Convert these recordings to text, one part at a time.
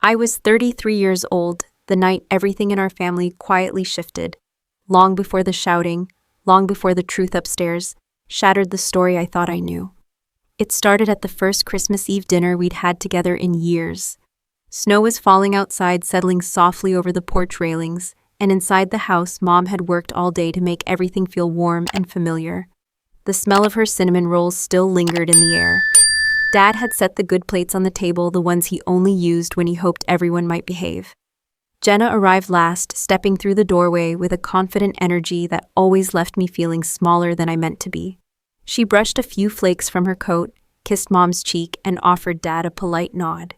I was 33 years old the night everything in our family quietly shifted. Long before the shouting, long before the truth upstairs, shattered the story I thought I knew. It started at the first Christmas Eve dinner we'd had together in years. Snow was falling outside, settling softly over the porch railings, and inside the house, Mom had worked all day to make everything feel warm and familiar. The smell of her cinnamon rolls still lingered in the air. Dad had set the good plates on the table, the ones he only used when he hoped everyone might behave. Jenna arrived last, stepping through the doorway with a confident energy that always left me feeling smaller than I meant to be. She brushed a few flakes from her coat, kissed Mom's cheek, and offered Dad a polite nod.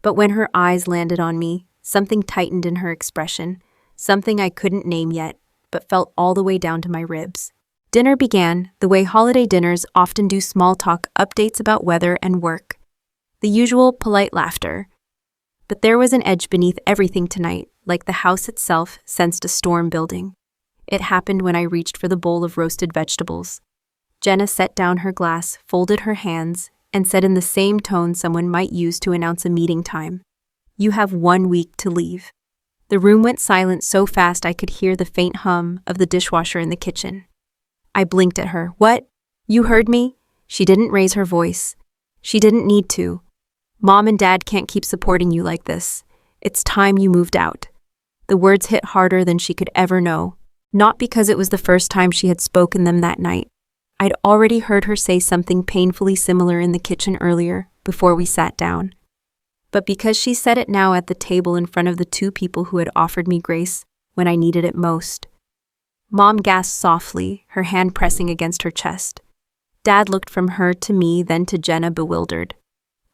But when her eyes landed on me, something tightened in her expression, something I couldn't name yet, but felt all the way down to my ribs. Dinner began, the way holiday dinners often do, small talk, updates about weather and work. The usual polite laughter. But there was an edge beneath everything tonight, like the house itself sensed a storm building. It happened when I reached for the bowl of roasted vegetables. Jenna set down her glass, folded her hands, and said in the same tone someone might use to announce a meeting time, "You have 1 week to leave." The room went silent so fast I could hear the faint hum of the dishwasher in the kitchen. I blinked at her. "What? You heard me?" She didn't raise her voice. She didn't need to. "Mom and Dad can't keep supporting you like this. It's time you moved out." The words hit harder than she could ever know, not because it was the first time she had spoken them that night. I'd already heard her say something painfully similar in the kitchen earlier, before we sat down. But because she said it now at the table in front of the two people who had offered me grace when I needed it most. Mom gasped softly, her hand pressing against her chest. Dad looked from her to me, then to Jenna, bewildered.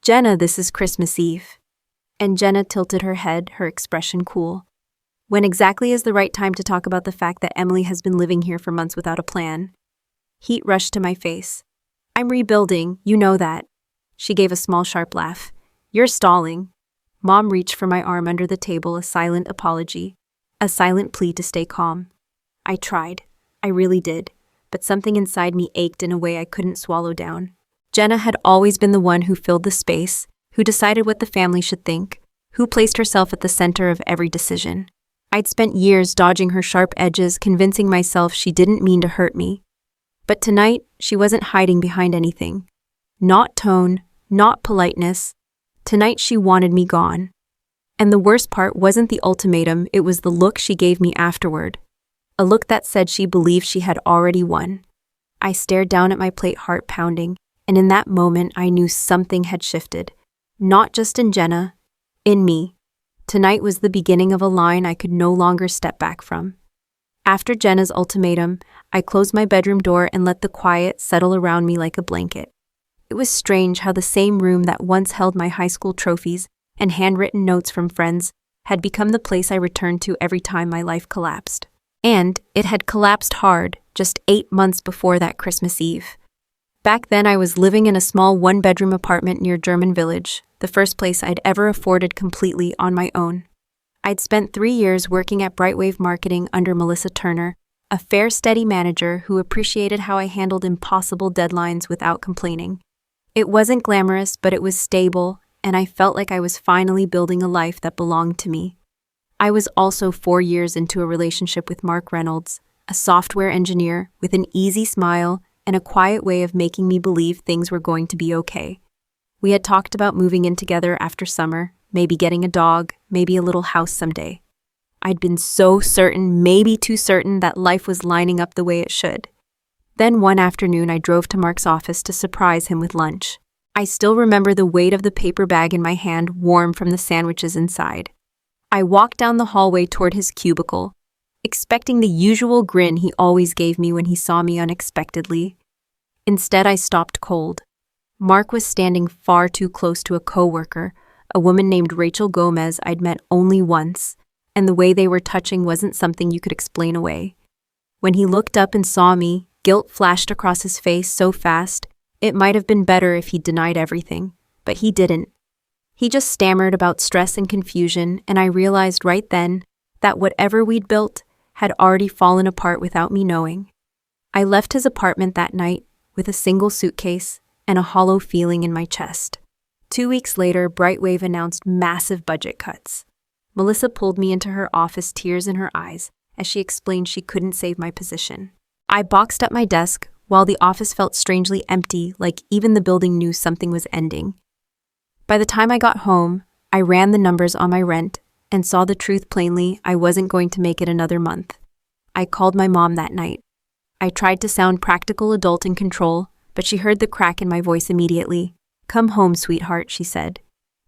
"Jenna, this is Christmas Eve." And Jenna tilted her head, her expression cool. "When exactly is the right time to talk about the fact that Emily has been living here for months without a plan?" Heat rushed to my face. "I'm rebuilding, you know that." She gave a small, sharp laugh. "You're stalling." Mom reached for my arm under the table, a silent apology, a silent plea to stay calm. I tried. I really did. But something inside me ached in a way I couldn't swallow down. Jenna had always been the one who filled the space, who decided what the family should think, who placed herself at the center of every decision. I'd spent years dodging her sharp edges, convincing myself she didn't mean to hurt me. But tonight, she wasn't hiding behind anything. Not tone, not politeness. Tonight she wanted me gone. And the worst part wasn't the ultimatum, it was the look she gave me afterward. A look that said she believed she had already won. I stared down at my plate, heart pounding, and in that moment I knew something had shifted. Not just in Jenna, in me. Tonight was the beginning of a line I could no longer step back from. After Jenna's ultimatum, I closed my bedroom door and let the quiet settle around me like a blanket. It was strange how the same room that once held my high school trophies and handwritten notes from friends had become the place I returned to every time my life collapsed. And it had collapsed hard just 8 months before that Christmas Eve. Back then I was living in a small one-bedroom apartment near German Village, the first place I'd ever afforded completely on my own. I'd spent 3 years working at Brightwave Marketing under Melissa Turner, a fair, steady manager who appreciated how I handled impossible deadlines without complaining. It wasn't glamorous, but it was stable, and I felt like I was finally building a life that belonged to me. I was also 4 years into a relationship with Mark Reynolds, a software engineer with an easy smile and a quiet way of making me believe things were going to be okay. We had talked about moving in together after summer, maybe getting a dog, maybe a little house someday. I'd been so certain, maybe too certain, that life was lining up the way it should. Then one afternoon I drove to Mark's office to surprise him with lunch. I still remember the weight of the paper bag in my hand, warm from the sandwiches inside. I walked down the hallway toward his cubicle, expecting the usual grin he always gave me when he saw me unexpectedly. Instead, I stopped cold. Mark was standing far too close to a coworker, a woman named Rachel Gomez I'd met only once, and the way they were touching wasn't something you could explain away. When he looked up and saw me, guilt flashed across his face so fast, it might have been better if he'd denied everything, but he didn't. He just stammered about stress and confusion, and I realized right then that whatever we'd built had already fallen apart without me knowing. I left his apartment that night with a single suitcase and a hollow feeling in my chest. 2 weeks later, Brightwave announced massive budget cuts. Melissa pulled me into her office, tears in her eyes, as she explained she couldn't save my position. I boxed up my desk, while the office felt strangely empty, like even the building knew something was ending. By the time I got home, I ran the numbers on my rent and saw the truth plainly. I wasn't going to make it another month. I called my mom that night. I tried to sound practical, adult, in control, but she heard the crack in my voice immediately. "Come home, sweetheart," she said.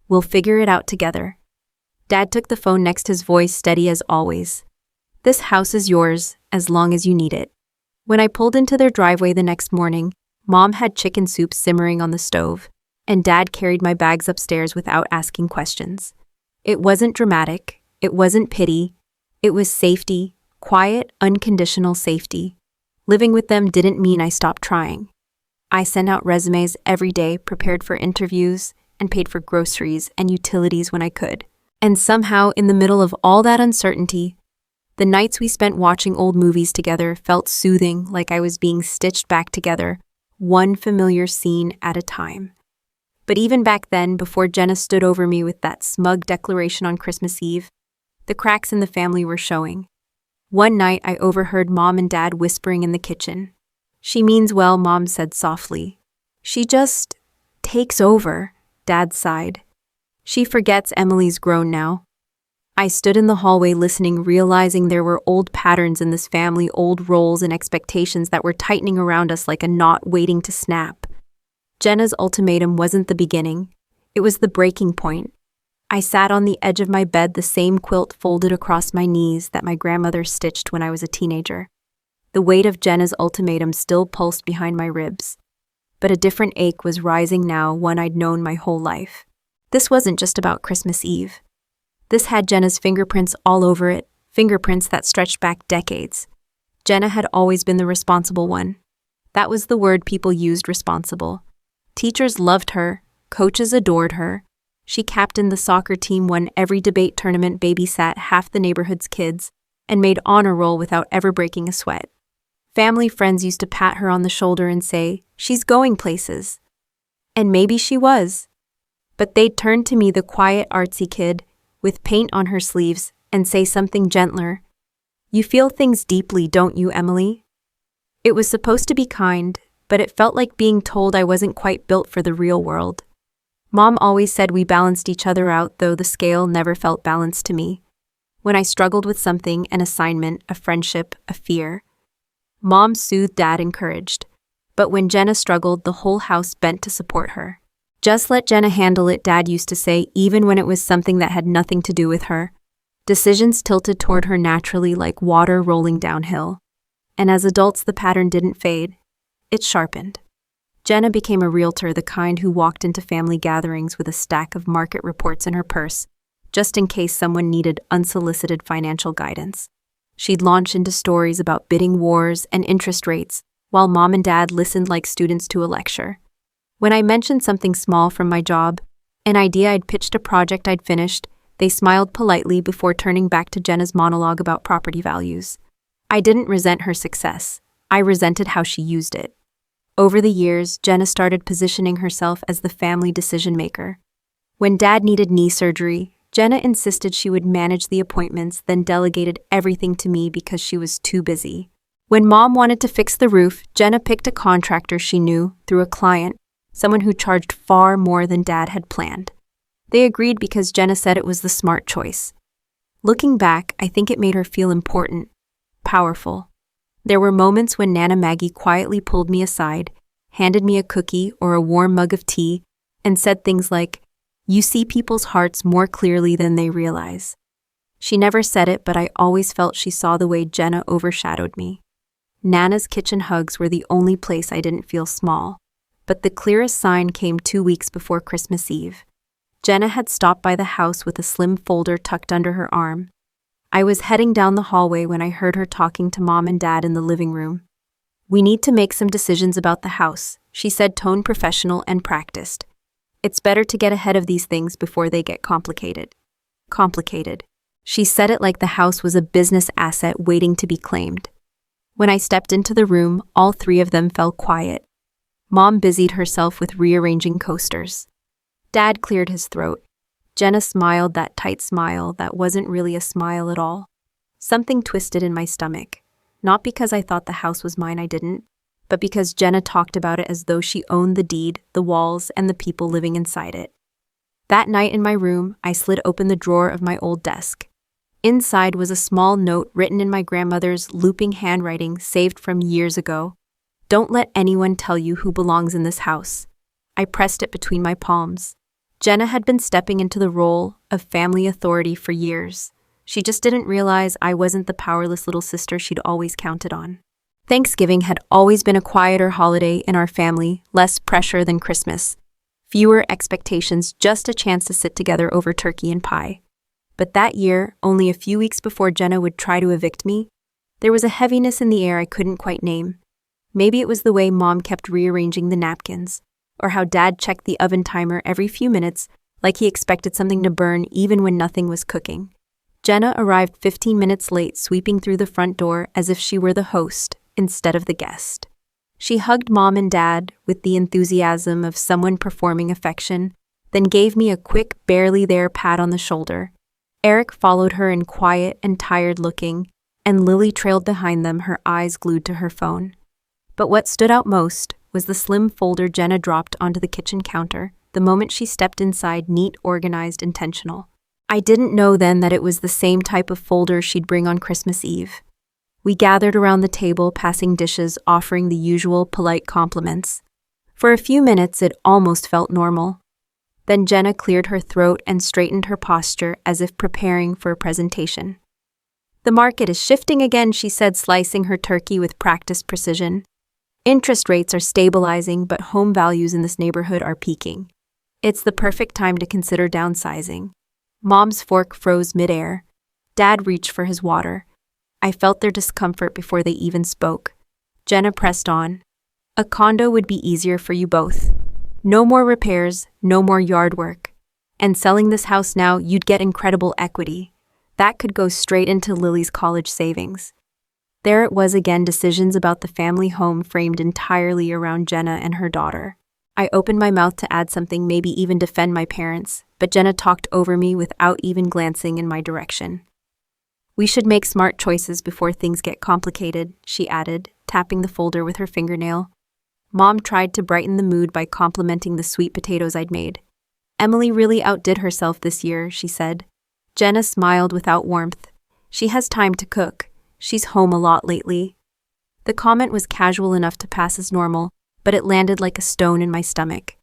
"We'll figure it out together." Dad took the phone next, his voice steady as always. "This house is yours, as long as you need it." When I pulled into their driveway the next morning, Mom had chicken soup simmering on the stove, and Dad carried my bags upstairs without asking questions. It wasn't dramatic, it wasn't pity, it was safety, quiet, unconditional safety. Living with them didn't mean I stopped trying. I sent out resumes every day, prepared for interviews, and paid for groceries and utilities when I could. And somehow, in the middle of all that uncertainty, the nights we spent watching old movies together felt soothing, like I was being stitched back together, one familiar scene at a time. But even back then, before Jenna stood over me with that smug declaration on Christmas Eve, the cracks in the family were showing. One night, I overheard Mom and Dad whispering in the kitchen. "She means well," Mom said softly. "She just takes over," Dad sighed. "She forgets Emily's grown now." I stood in the hallway listening, realizing there were old patterns in this family, old roles and expectations that were tightening around us like a knot waiting to snap. Jenna's ultimatum wasn't the beginning. It was the breaking point. I sat on the edge of my bed, the same quilt folded across my knees that my grandmother stitched when I was a teenager. The weight of Jenna's ultimatum still pulsed behind my ribs. But a different ache was rising now, one I'd known my whole life. This wasn't just about Christmas Eve. This had Jenna's fingerprints all over it, fingerprints that stretched back decades. Jenna had always been the responsible one. That was the word people used, responsible. Teachers loved her, coaches adored her. She captained the soccer team, won every debate tournament, babysat half the neighborhood's kids, and made honor roll without ever breaking a sweat. Family friends used to pat her on the shoulder and say, "She's going places." And maybe she was. But they'd turn to me, the quiet, artsy kid, with paint on her sleeves, and say something gentler. "You feel things deeply, don't you, Emily?" It was supposed to be kind, but it felt like being told I wasn't quite built for the real world. Mom always said we balanced each other out, though the scale never felt balanced to me. When I struggled with something, an assignment, a friendship, a fear, Mom soothed, Dad encouraged. But when Jenna struggled, the whole house bent to support her. "Just let Jenna handle it," Dad used to say, even when it was something that had nothing to do with her. Decisions tilted toward her naturally, like water rolling downhill. And as adults, the pattern didn't fade. It sharpened. Jenna became a realtor, the kind who walked into family gatherings with a stack of market reports in her purse, just in case someone needed unsolicited financial guidance. She'd launch into stories about bidding wars and interest rates, while Mom and Dad listened like students to a lecture. When I mentioned something small from my job, an idea I'd pitched, a project I'd finished, they smiled politely before turning back to Jenna's monologue about property values. I didn't resent her success. I resented how she used it. Over the years, Jenna started positioning herself as the family decision-maker. When Dad needed knee surgery, Jenna insisted she would manage the appointments, then delegated everything to me because she was too busy. When Mom wanted to fix the roof, Jenna picked a contractor she knew through a client, someone who charged far more than Dad had planned. They agreed because Jenna said it was the smart choice. Looking back, I think it made her feel important, powerful. There were moments when Nana Maggie quietly pulled me aside, handed me a cookie or a warm mug of tea, and said things like, "You see people's hearts more clearly than they realize." She never said it, but I always felt she saw the way Jenna overshadowed me. Nana's kitchen hugs were the only place I didn't feel small. But the clearest sign came 2 weeks before Christmas Eve. Jenna had stopped by the house with a slim folder tucked under her arm. I was heading down the hallway when I heard her talking to Mom and Dad in the living room. "We need to make some decisions about the house," she said, tone professional and practiced. "It's better to get ahead of these things before they get complicated." Complicated. She said it like the house was a business asset waiting to be claimed. When I stepped into the room, all three of them fell quiet. Mom busied herself with rearranging coasters. Dad cleared his throat. Jenna smiled that tight smile that wasn't really a smile at all. Something twisted in my stomach. Not because I thought the house was mine, I didn't, but because Jenna talked about it as though she owned the deed, the walls, and the people living inside it. That night in my room, I slid open the drawer of my old desk. Inside was a small note written in my grandmother's looping handwriting saved from years ago. "Don't let anyone tell you who belongs in this house." I pressed it between my palms. Jenna had been stepping into the role of family authority for years. She just didn't realize I wasn't the powerless little sister she'd always counted on. Thanksgiving had always been a quieter holiday in our family, less pressure than Christmas. Fewer expectations, just a chance to sit together over turkey and pie. But that year, only a few weeks before Jenna would try to evict me, there was a heaviness in the air I couldn't quite name. Maybe it was the way Mom kept rearranging the napkins, or how Dad checked the oven timer every few minutes like he expected something to burn even when nothing was cooking. Jenna arrived 15 minutes late, sweeping through the front door as if she were the host instead of the guest. She hugged Mom and Dad with the enthusiasm of someone performing affection, then gave me a quick, barely there pat on the shoulder. Eric followed her in quiet and tired looking, and Lily trailed behind them, her eyes glued to her phone. But what stood out most was the slim folder Jenna dropped onto the kitchen counter the moment she stepped inside, neat, organized, intentional. I didn't know then that it was the same type of folder she'd bring on Christmas Eve. We gathered around the table, passing dishes, offering the usual polite compliments. For a few minutes, it almost felt normal. Then Jenna cleared her throat and straightened her posture as if preparing for a presentation. "The market is shifting again," she said, slicing her turkey with practiced precision. "Interest rates are stabilizing, but home values in this neighborhood are peaking. It's the perfect time to consider downsizing." Mom's fork froze midair. Dad reached for his water. I felt their discomfort before they even spoke. Jenna pressed on. "A condo would be easier for you both. No more repairs, no more yard work. And selling this house now, you'd get incredible equity. That could go straight into Lily's college savings." There it was again, decisions about the family home framed entirely around Jenna and her daughter. I opened my mouth to add something, maybe even defend my parents, but Jenna talked over me without even glancing in my direction. "We should make smart choices before things get complicated," she added, tapping the folder with her fingernail. Mom tried to brighten the mood by complimenting the sweet potatoes I'd made. "Emily really outdid herself this year," she said. Jenna smiled without warmth. "She has time to cook. She's home a lot lately." The comment was casual enough to pass as normal, but it landed like a stone in my stomach.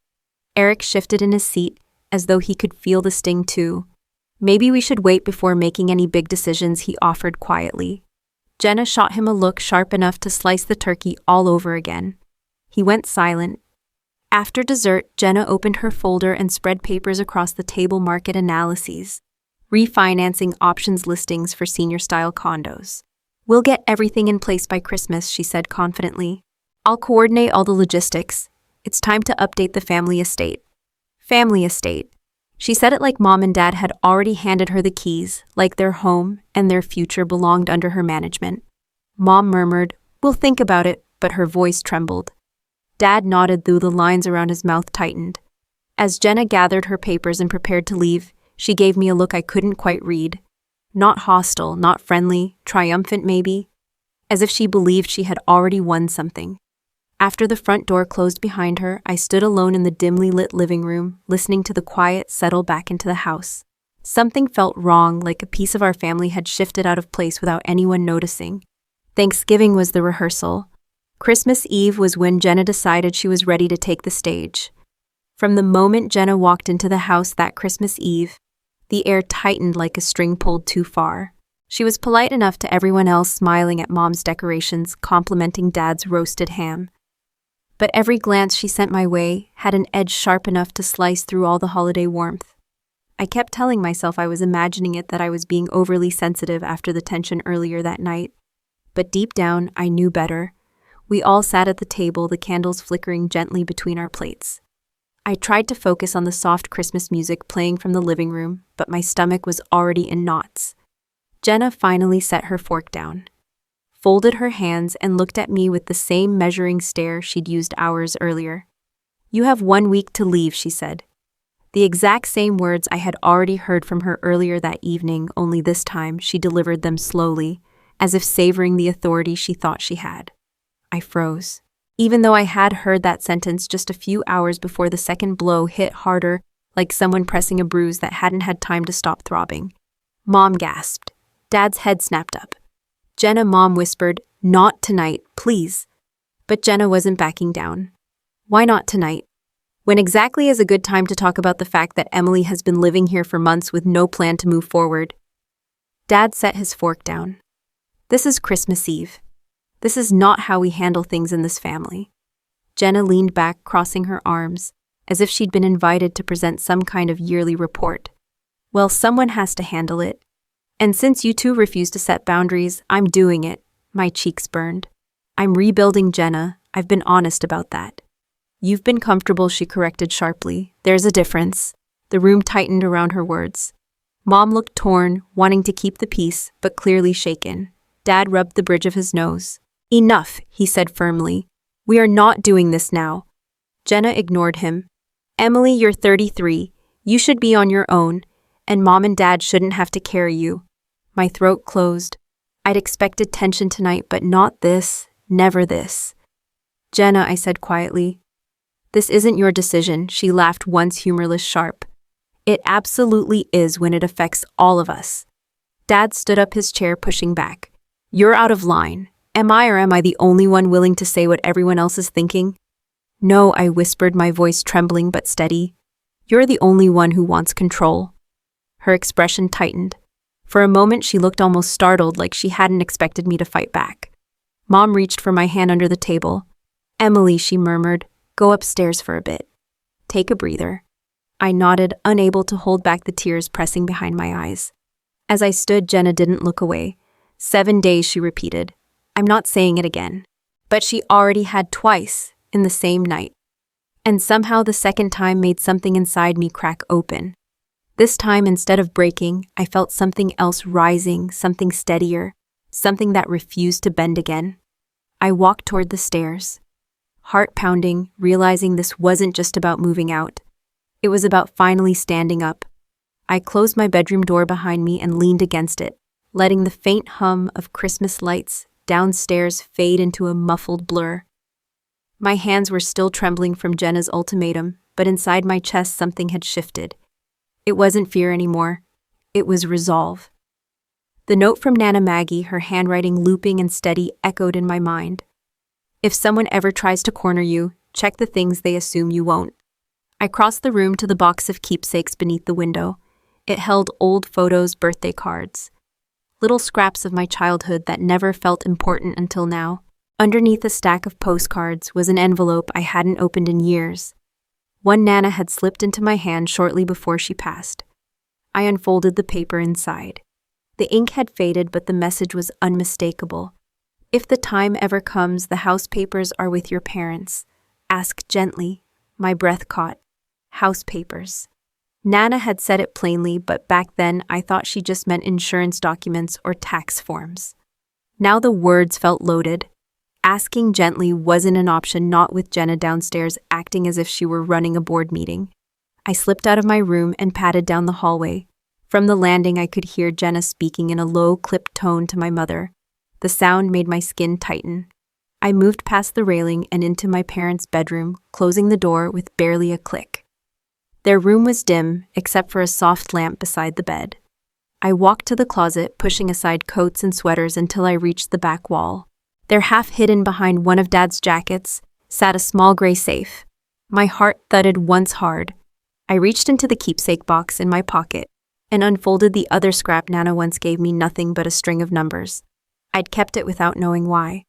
Eric shifted in his seat, as though he could feel the sting too. "Maybe we should wait before making any big decisions," he offered quietly. Jenna shot him a look sharp enough to slice the turkey all over again. He went silent. After dessert, Jenna opened her folder and spread papers across the table. Market analyses. Refinancing options listings for senior-style condos. "We'll get everything in place by Christmas," she said confidently. "I'll coordinate all the logistics. It's time to update the family estate." Family estate. She said it like Mom and Dad had already handed her the keys, like their home and their future belonged under her management. Mom murmured, "We'll think about it," but her voice trembled. Dad nodded, though the lines around his mouth tightened. As Jenna gathered her papers and prepared to leave, she gave me a look I couldn't quite read. Not hostile, not friendly, triumphant maybe, as if she believed she had already won something. After the front door closed behind her, I stood alone in the dimly lit living room, listening to the quiet settle back into the house. Something felt wrong, like a piece of our family had shifted out of place without anyone noticing. Thanksgiving was the rehearsal. Christmas Eve was when Jenna decided she was ready to take the stage. From the moment Jenna walked into the house that Christmas Eve, the air tightened like a string pulled too far. She was polite enough to everyone else, smiling at Mom's decorations, complimenting Dad's roasted ham. But every glance she sent my way had an edge sharp enough to slice through all the holiday warmth. I kept telling myself I was imagining it, that I was being overly sensitive after the tension earlier that night. But deep down, I knew better. We all sat at the table, the candles flickering gently between our plates. I tried to focus on the soft Christmas music playing from the living room, but my stomach was already in knots. Jenna finally set her fork down, folded her hands, and looked at me with the same measuring stare she'd used hours earlier. "You have 1 week to leave," she said. The exact same words I had already heard from her earlier that evening, only this time she delivered them slowly, as if savoring the authority she thought she had. I froze. Even though I had heard that sentence just a few hours before, the second blow hit harder, like someone pressing a bruise that hadn't had time to stop throbbing. Mom gasped. Dad's head snapped up. "Jenna," Mom whispered, "not tonight, please." But Jenna wasn't backing down. "Why not tonight? When exactly is a good time to talk about the fact that Emily has been living here for months with no plan to move forward?" Dad set his fork down. "This is Christmas Eve. This is not how we handle things in this family." Jenna leaned back, crossing her arms, as if she'd been invited to present some kind of yearly report. "Well, someone has to handle it. And since you two refuse to set boundaries, I'm doing it." My cheeks burned. "I'm rebuilding, Jenna. I've been honest about that." "You've been comfortable," she corrected sharply. "There's a difference." The room tightened around her words. Mom looked torn, wanting to keep the peace, but clearly shaken. Dad rubbed the bridge of his nose. "Enough," he said firmly. "We are not doing this now." Jenna ignored him. "Emily, you're 33. You should be on your own, and Mom and Dad shouldn't have to carry you." My throat closed. I'd expected tension tonight, but not this. Never this. "Jenna," I said quietly. "This isn't your decision," she laughed, once humorless sharp. "It absolutely is when it affects all of us." Dad stood up, his chair pushing back. "You're out of line. Am I, or am I the only one willing to say what everyone else is thinking?" "No," I whispered, my voice trembling but steady. "You're the only one who wants control." Her expression tightened. For a moment she looked almost startled, like she hadn't expected me to fight back. Mom reached for my hand under the table. "Emily," she murmured, "go upstairs for a bit. Take a breather." I nodded, unable to hold back the tears pressing behind my eyes. As I stood, Jenna didn't look away. 7 days, she repeated. I'm not saying it again. But she already had twice, in the same night. And somehow the second time made something inside me crack open. This time, instead of breaking, I felt something else rising, something steadier, something that refused to bend again. I walked toward the stairs, heart pounding, realizing this wasn't just about moving out. It was about finally standing up. I closed my bedroom door behind me and leaned against it, letting the faint hum of Christmas lights downstairs fade into a muffled blur. My hands were still trembling from Jenna's ultimatum, but inside my chest something had shifted. It wasn't fear anymore. It was resolve. The note from Nana Maggie, her handwriting looping and steady, echoed in my mind. If someone ever tries to corner you, check the things they assume you won't. I crossed the room to the box of keepsakes beneath the window. It held old photos, birthday cards, little scraps of my childhood that never felt important until now. Underneath a stack of postcards was an envelope I hadn't opened in years. One Nana had slipped into my hand shortly before she passed. I unfolded the paper inside. The ink had faded, but the message was unmistakable. If the time ever comes, the house papers are with your parents. Ask gently. My breath caught. House papers. Nana had said it plainly, but back then I thought she just meant insurance documents or tax forms. Now the words felt loaded. Asking gently wasn't an option, not with Jenna downstairs acting as if she were running a board meeting. I slipped out of my room and padded down the hallway. From the landing, I could hear Jenna speaking in a low, clipped tone to my mother. The sound made my skin tighten. I moved past the railing and into my parents' bedroom, closing the door with barely a click. Their room was dim, except for a soft lamp beside the bed. I walked to the closet, pushing aside coats and sweaters until I reached the back wall. There, half hidden behind one of Dad's jackets, sat a small gray safe. My heart thudded once hard. I reached into the keepsake box in my pocket and unfolded the other scrap Nana once gave me, nothing but a string of numbers. I'd kept it without knowing why.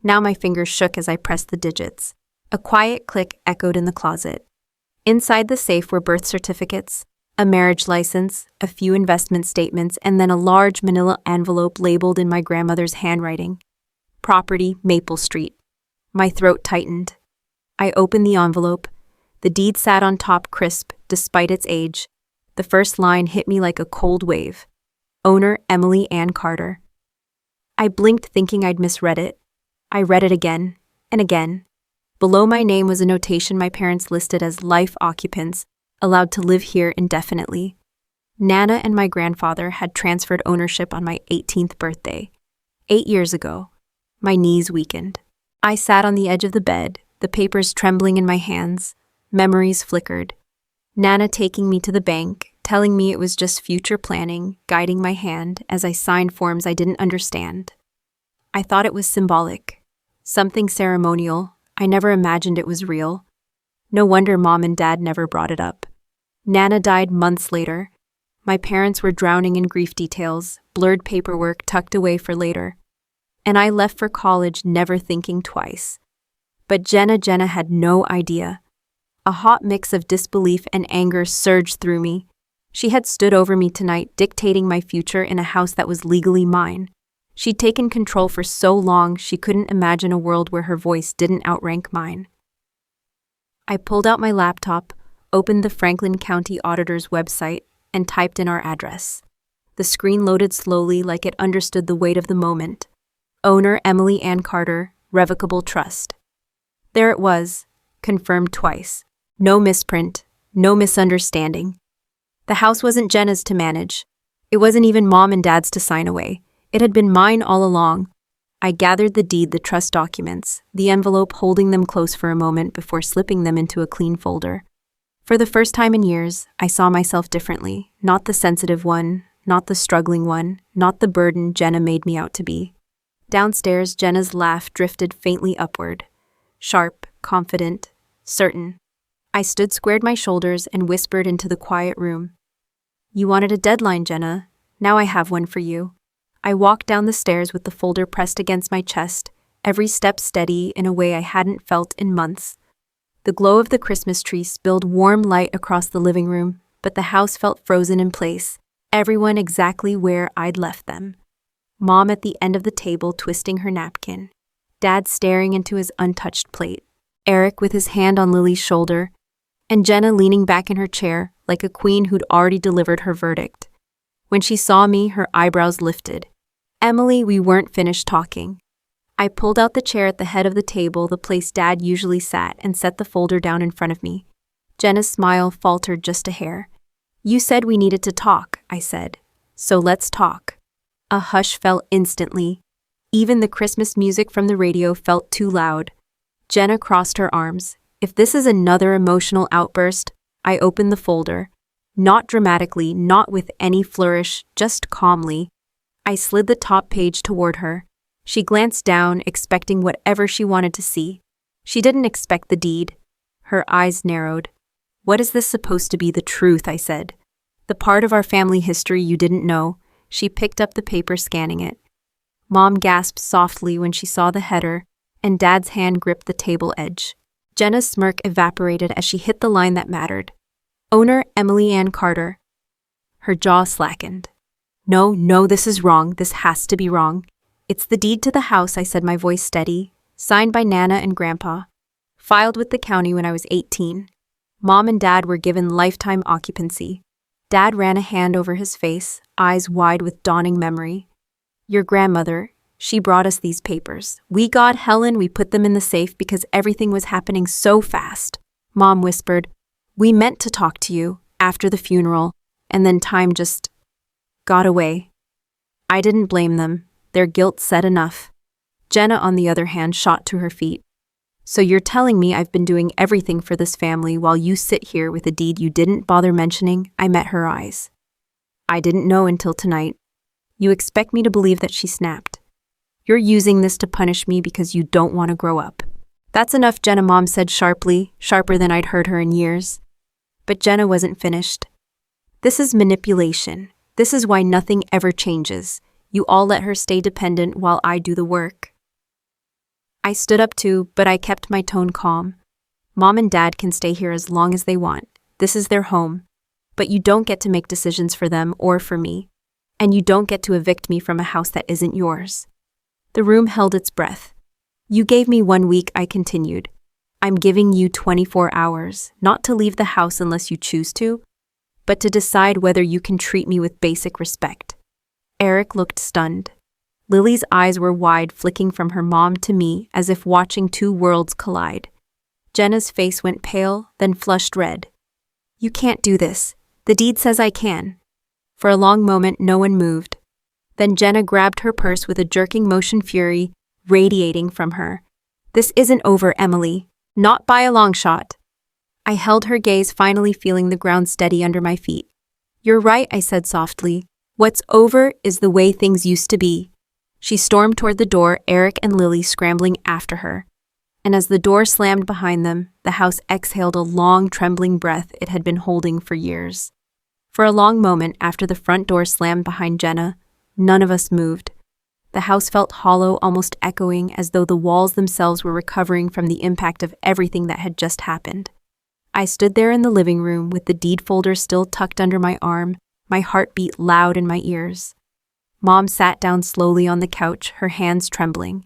Now my fingers shook as I pressed the digits. A quiet click echoed in the closet. Inside the safe were birth certificates, a marriage license, a few investment statements, and then a large manila envelope labeled in my grandmother's handwriting. Property, Maple Street. My throat tightened. I opened the envelope. The deed sat on top, crisp, despite its age. The first line hit me like a cold wave. Owner, Emily Ann Carter. I blinked, thinking I'd misread it. I read it again, and again. Below my name was a notation my parents listed as life occupants, allowed to live here indefinitely. Nana and my grandfather had transferred ownership on my 18th birthday. 8 years ago. My knees weakened. I sat on the edge of the bed, the papers trembling in my hands. Memories flickered. Nana taking me to the bank, telling me it was just future planning, guiding my hand as I signed forms I didn't understand. I thought it was symbolic, something ceremonial. I never imagined it was real. No wonder Mom and Dad never brought it up. Nana died months later. My parents were drowning in grief details, blurred paperwork tucked away for later. And I left for college never thinking twice. But Jenna had no idea. A hot mix of disbelief and anger surged through me. She had stood over me tonight, dictating my future in a house that was legally mine. She'd taken control for so long she couldn't imagine a world where her voice didn't outrank mine. I pulled out my laptop, opened the Franklin County Auditor's website, and typed in our address. The screen loaded slowly like it understood the weight of the moment. Owner Emily Ann Carter, Revocable Trust. There it was, confirmed twice. No misprint, no misunderstanding. The house wasn't Jenna's to manage. It wasn't even Mom and Dad's to sign away. It had been mine all along. I gathered the deed, the trust documents, the envelope, holding them close for a moment before slipping them into a clean folder. For the first time in years, I saw myself differently, not the sensitive one, not the struggling one, not the burden Jenna made me out to be. Downstairs, Jenna's laugh drifted faintly upward. Sharp, confident, certain. I squared my shoulders and whispered into the quiet room. You wanted a deadline, Jenna. Now I have one for you. I walked down the stairs with the folder pressed against my chest, every step steady in a way I hadn't felt in months. The glow of the Christmas tree spilled warm light across the living room, but the house felt frozen in place, everyone exactly where I'd left them. Mom at the end of the table twisting her napkin. Dad staring into his untouched plate. Eric with his hand on Lily's shoulder. And Jenna leaning back in her chair like a queen who'd already delivered her verdict. When she saw me, her eyebrows lifted. Emily, we weren't finished talking. I pulled out the chair at the head of the table, the place Dad usually sat, and set the folder down in front of me. Jenna's smile faltered just a hair. You said we needed to talk, I said. So let's talk. A hush fell instantly. Even the Christmas music from the radio felt too loud. Jenna crossed her arms. If this is another emotional outburst, I opened the folder. Not dramatically, not with any flourish, just calmly. I slid the top page toward her. She glanced down, expecting whatever she wanted to see. She didn't expect the deed. Her eyes narrowed. What is this supposed to be, the truth? I said. The part of our family history you didn't know. She picked up the paper, scanning it. Mom gasped softly when she saw the header, and Dad's hand gripped the table edge. Jenna's smirk evaporated as she hit the line that mattered. Owner Emily Ann Carter. Her jaw slackened. No, this is wrong. This has to be wrong. It's the deed to the house, I said, my voice steady. Signed by Nana and Grandpa. Filed with the county when I was 18. Mom and Dad were given lifetime occupancy. Dad ran a hand over his face, eyes wide with dawning memory. Your grandmother, she brought us these papers. We got Helen, we put them in the safe because everything was happening so fast. Mom whispered, we meant to talk to you after the funeral, and then time just got away. I didn't blame them. Their guilt said enough. Jenna, on the other hand, shot to her feet. So you're telling me I've been doing everything for this family while you sit here with a deed you didn't bother mentioning? I met her eyes. I didn't know until tonight. You expect me to believe that? She snapped. You're using this to punish me because you don't want to grow up. That's enough, Jenna, Mom said sharply, sharper than I'd heard her in years. But Jenna wasn't finished. This is manipulation. This is why nothing ever changes. You all let her stay dependent while I do the work. I stood up too, but I kept my tone calm. Mom and Dad can stay here as long as they want. This is their home. But you don't get to make decisions for them or for me. And you don't get to evict me from a house that isn't yours. The room held its breath. You gave me 1 week, I continued. I'm giving you 24 hours, not to leave the house unless you choose to, but to decide whether you can treat me with basic respect. Eric looked stunned. Lily's eyes were wide, flicking from her mom to me as if watching two worlds collide. Jenna's face went pale, then flushed red. You can't do this. The deed says I can. For a long moment, no one moved. Then Jenna grabbed her purse with a jerking motion, fury radiating from her. This isn't over, Emily. Not by a long shot. I held her gaze, finally feeling the ground steady under my feet. You're right, I said softly. What's over is the way things used to be. She stormed toward the door, Eric and Lily scrambling after her. And as the door slammed behind them, the house exhaled a long, trembling breath it had been holding for years. For a long moment after the front door slammed behind Jenna, none of us moved. The house felt hollow, almost echoing, as though the walls themselves were recovering from the impact of everything that had just happened. I stood there in the living room with the deed folder still tucked under my arm, my heart beat loud in my ears. Mom sat down slowly on the couch, her hands trembling.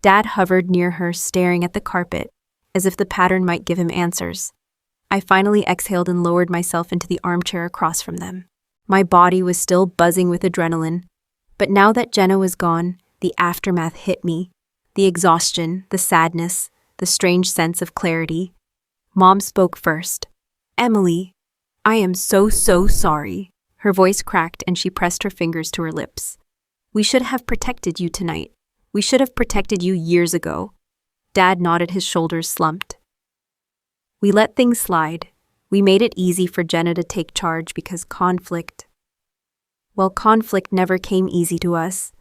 Dad hovered near her, staring at the carpet, as if the pattern might give him answers. I finally exhaled and lowered myself into the armchair across from them. My body was still buzzing with adrenaline, but now that Jenna was gone, the aftermath hit me. The exhaustion, the sadness, the strange sense of clarity. Mom spoke first. Emily, I am so sorry. Her voice cracked and she pressed her fingers to her lips. We should have protected you tonight. We should have protected you years ago. Dad nodded, his shoulders slumped. We let things slide. We made it easy for Jenna to take charge because conflict never came easy to us.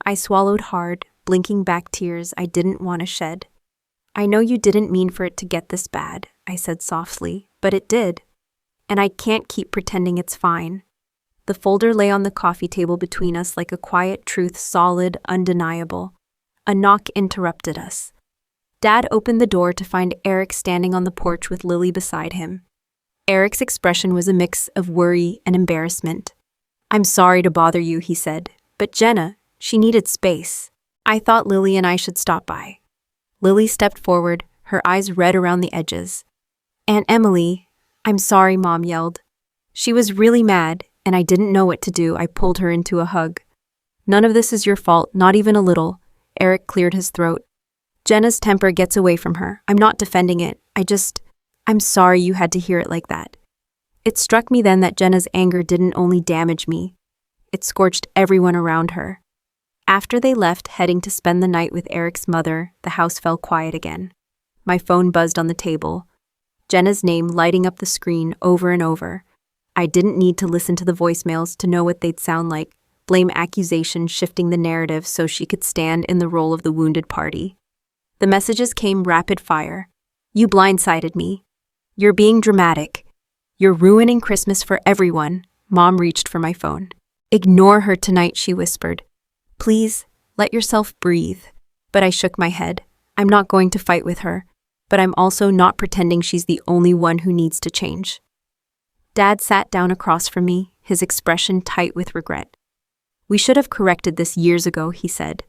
I swallowed hard, blinking back tears I didn't want to shed. I know you didn't mean for it to get this bad, I said softly, but it did. And I can't keep pretending it's fine. The folder lay on the coffee table between us like a quiet truth, solid, undeniable. A knock interrupted us. Dad opened the door to find Eric standing on the porch with Lily beside him. Eric's expression was a mix of worry and embarrassment. I'm sorry to bother you, he said, but Jenna, she needed space. I thought Lily and I should stop by. Lily stepped forward, her eyes red around the edges. Aunt Emily, I'm sorry, Mom yelled. She was really mad, and I didn't know what to do. I pulled her into a hug. None of this is your fault, not even a little. Eric cleared his throat. Jenna's temper gets away from her. I'm not defending it. I'm sorry you had to hear it like that. It struck me then that Jenna's anger didn't only damage me. It scorched everyone around her. After they left, heading to spend the night with Eric's mother, the house fell quiet again. My phone buzzed on the table. Jenna's name lighting up the screen over and over. I didn't need to listen to the voicemails to know what they'd sound like. Blame, accusation, shifting the narrative so she could stand in the role of the wounded party. The messages came rapid fire. You blindsided me. You're being dramatic. You're ruining Christmas for everyone. Mom reached for my phone. Ignore her tonight, she whispered. Please, let yourself breathe. But I shook my head. I'm not going to fight with her, but I'm also not pretending she's the only one who needs to change. Dad sat down across from me, his expression tight with regret. We should have corrected this years ago, he said.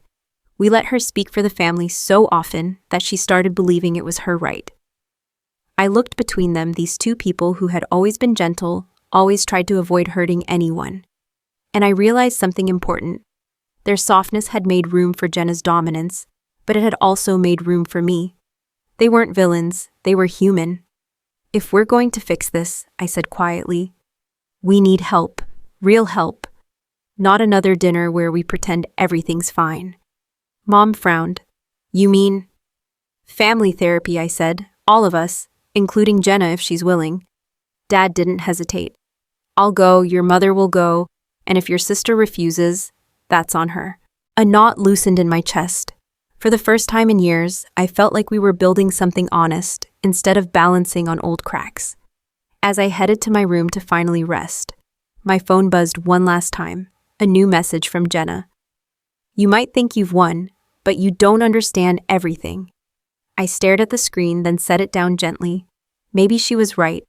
We let her speak for the family so often that she started believing it was her right. I looked between them, these two people who had always been gentle, always tried to avoid hurting anyone. And I realized something important. Their softness had made room for Jenna's dominance, but it had also made room for me. They weren't villains, they were human. If we're going to fix this, I said quietly, we need help, real help. Not another dinner where we pretend everything's fine. Mom frowned. You mean? Family therapy, I said. All of us, including Jenna if she's willing. Dad didn't hesitate. I'll go, your mother will go, and if your sister refuses, that's on her. A knot loosened in my chest. For the first time in years, I felt like we were building something honest instead of balancing on old cracks. As I headed to my room to finally rest, my phone buzzed one last time, a new message from Jenna. You might think you've won, but you don't understand everything. I stared at the screen, then set it down gently. Maybe she was right.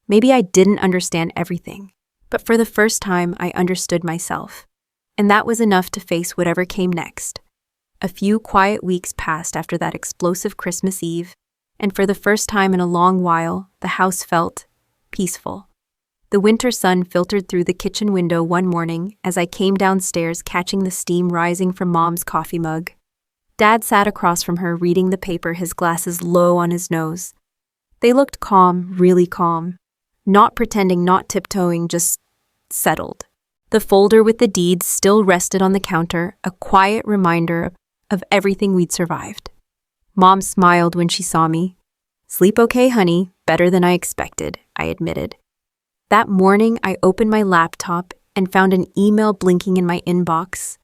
Maybe I didn't understand everything. But for the first time, I understood myself. And that was enough to face whatever came next. A few quiet weeks passed after that explosive Christmas Eve, and for the first time in a long while, the house felt peaceful. The winter sun filtered through the kitchen window one morning as I came downstairs, catching the steam rising from Mom's coffee mug. Dad sat across from her, reading the paper, his glasses low on his nose. They looked calm, really calm. Not pretending, not tiptoeing, just settled. The folder with the deeds still rested on the counter, a quiet reminder of everything we'd survived. Mom smiled when she saw me. "Sleep okay, honey? Better than I expected," I admitted. That morning, I opened my laptop and found an email blinking in my inbox.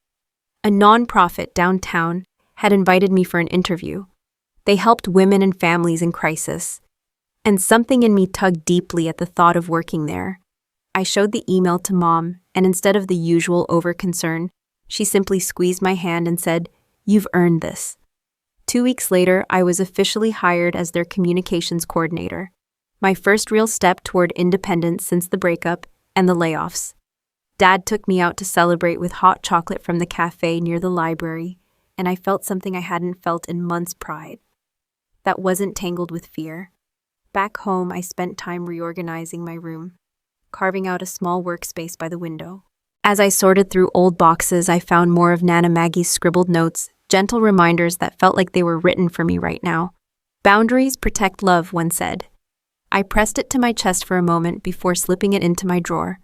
A nonprofit downtown had invited me for an interview. They helped women and families in crisis, and something in me tugged deeply at the thought of working there. I showed the email to Mom, and instead of the usual overconcern, she simply squeezed my hand and said, "You've earned this." 2 weeks later, I was officially hired as their communications coordinator. My first real step toward independence since the breakup and the layoffs. Dad took me out to celebrate with hot chocolate from the cafe near the library, and I felt something I hadn't felt in months. Pride. That wasn't tangled with fear. Back home, I spent time reorganizing my room, carving out a small workspace by the window. As I sorted through old boxes, I found more of Nana Maggie's scribbled notes, gentle reminders that felt like they were written for me right now. "Boundaries protect love," one said. I pressed it to my chest for a moment before slipping it into my drawer.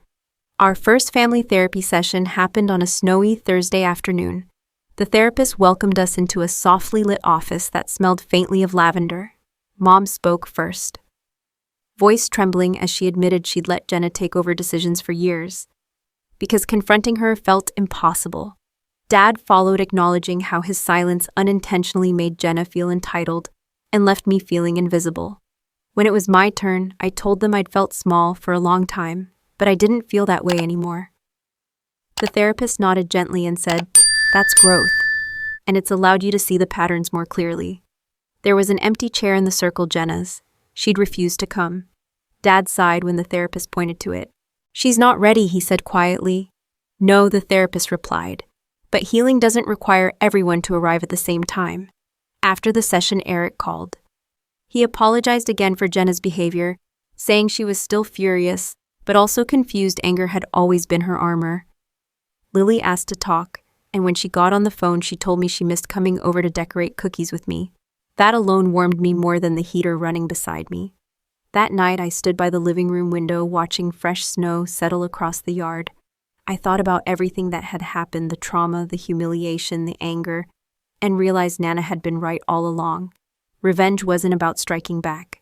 Our first family therapy session happened on a snowy Thursday afternoon. The therapist welcomed us into a softly lit office that smelled faintly of lavender. Mom spoke first, voice trembling as she admitted she'd let Jenna take over decisions for years, because confronting her felt impossible. Dad followed, acknowledging how his silence unintentionally made Jenna feel entitled and left me feeling invisible. When it was my turn, I told them I'd felt small for a long time, but I didn't feel that way anymore. The therapist nodded gently and said, "That's growth, and it's allowed you to see the patterns more clearly." There was an empty chair in the circle, Jenna's. She'd refused to come. Dad sighed when the therapist pointed to it. "She's not ready," he said quietly. "No," the therapist replied. "But healing doesn't require everyone to arrive at the same time." After the session, Eric called. He apologized again for Jenna's behavior, saying she was still furious, but also confused. Anger had always been her armor. Lily asked to talk, and when she got on the phone, she told me she missed coming over to decorate cookies with me. That alone warmed me more than the heater running beside me. That night, I stood by the living room window watching fresh snow settle across the yard. I thought about everything that had happened, the trauma, the humiliation, the anger, and realized Nana had been right all along. Revenge wasn't about striking back.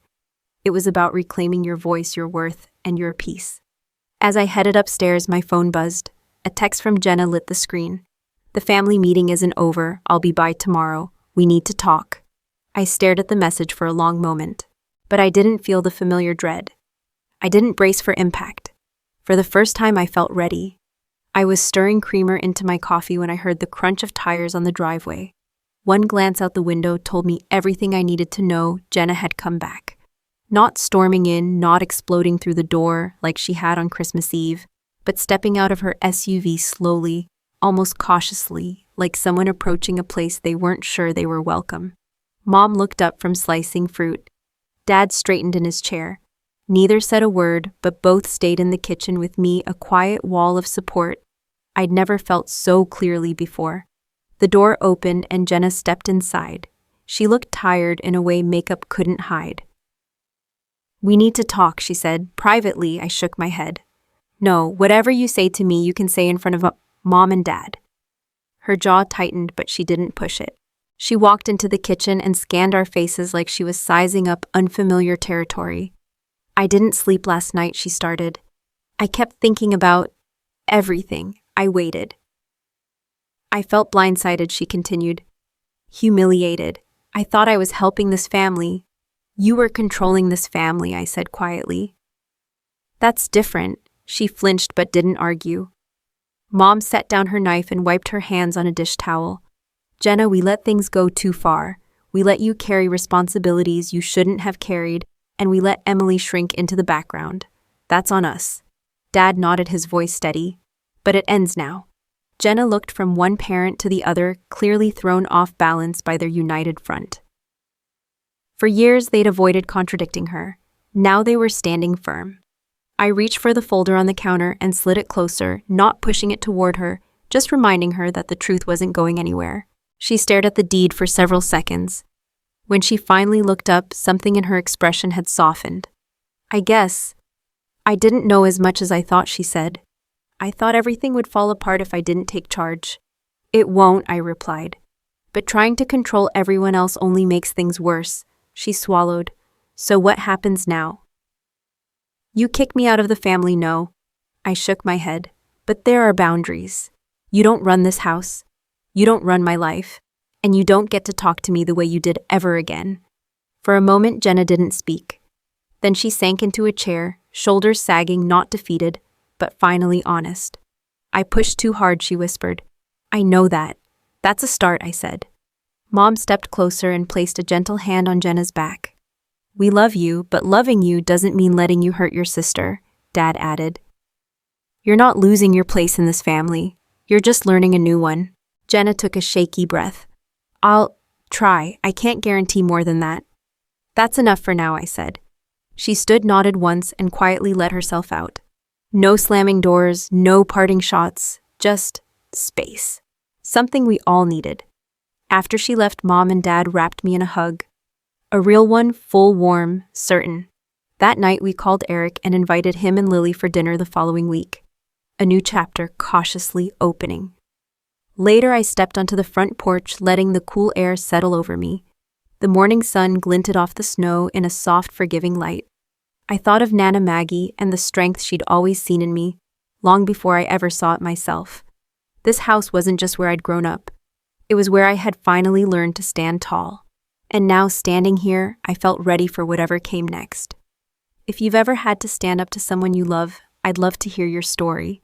It was about reclaiming your voice, your worth, and your peace. As I headed upstairs, my phone buzzed. A text from Jenna lit the screen. "The family meeting isn't over. I'll be by tomorrow. We need to talk." I stared at the message for a long moment, but I didn't feel the familiar dread. I didn't brace for impact. For the first time, I felt ready. I was stirring creamer into my coffee when I heard the crunch of tires on the driveway. One glance out the window told me everything I needed to know. Jenna had come back. Not storming in, not exploding through the door like she had on Christmas Eve, but stepping out of her SUV slowly, almost cautiously, like someone approaching a place they weren't sure they were welcome. Mom looked up from slicing fruit. Dad straightened in his chair. Neither said a word, but both stayed in the kitchen with me, a quiet wall of support I'd never felt so clearly before. The door opened and Jenna stepped inside. She looked tired in a way makeup couldn't hide. "We need to talk," she said. Privately, I shook my head. "No, whatever you say to me, you can say in front of Mom and Dad." Her jaw tightened, but she didn't push it. She walked into the kitchen and scanned our faces like she was sizing up unfamiliar territory. "I didn't sleep last night," she started. "I kept thinking about everything." I waited. "I felt blindsided," she continued. "Humiliated. I thought I was helping this family. You were controlling this family," I said quietly. "That's different." She flinched but didn't argue. Mom set down her knife and wiped her hands on a dish towel. "Jenna, we let things go too far. We let you carry responsibilities you shouldn't have carried, and we let Emily shrink into the background. That's on us." Dad nodded, his voice steady. "But it ends now." Jenna looked from one parent to the other, clearly thrown off balance by their united front. For years, they'd avoided contradicting her. Now they were standing firm. I reached for the folder on the counter and slid it closer, not pushing it toward her, just reminding her that the truth wasn't going anywhere. She stared at the deed for several seconds. When she finally looked up, something in her expression had softened. "I guess I didn't know as much as I thought, she said. I thought everything would fall apart if I didn't take charge. It won't, I replied. But trying to control everyone else only makes things worse. She swallowed. So what happens now? You kick me out of the family, no. I shook my head. But there are boundaries. You don't run this house. You don't run my life. And you don't get to talk to me the way you did ever again. For a moment, Jenna didn't speak. Then she sank into a chair, shoulders sagging, not defeated, but finally honest. I pushed too hard, she whispered. I know that. That's a start, I said. Mom stepped closer and placed a gentle hand on Jenna's back. We love you, but loving you doesn't mean letting you hurt your sister, Dad added. You're not losing your place in this family. You're just learning a new one. Jenna took a shaky breath. I'll try. I can't guarantee more than that. That's enough for now, I said. She stood, nodded once, and quietly let herself out. No slamming doors, no parting shots, just space. Something we all needed. After she left, Mom and Dad wrapped me in a hug. A real one, full, warm, certain. That night we called Eric and invited him and Lily for dinner the following week. A new chapter cautiously opening. Later I stepped onto the front porch, letting the cool air settle over me. The morning sun glinted off the snow in a soft, forgiving light. I thought of Nana Maggie and the strength she'd always seen in me, long before I ever saw it myself. This house wasn't just where I'd grown up. It was where I had finally learned to stand tall. And now, standing here, I felt ready for whatever came next. If you've ever had to stand up to someone you love, I'd love to hear your story.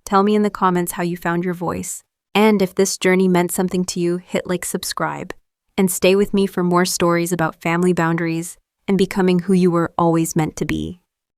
Tell me in the comments how you found your voice. And if this journey meant something to you, hit like, subscribe. And stay with me for more stories about family boundaries and becoming who you were always meant to be.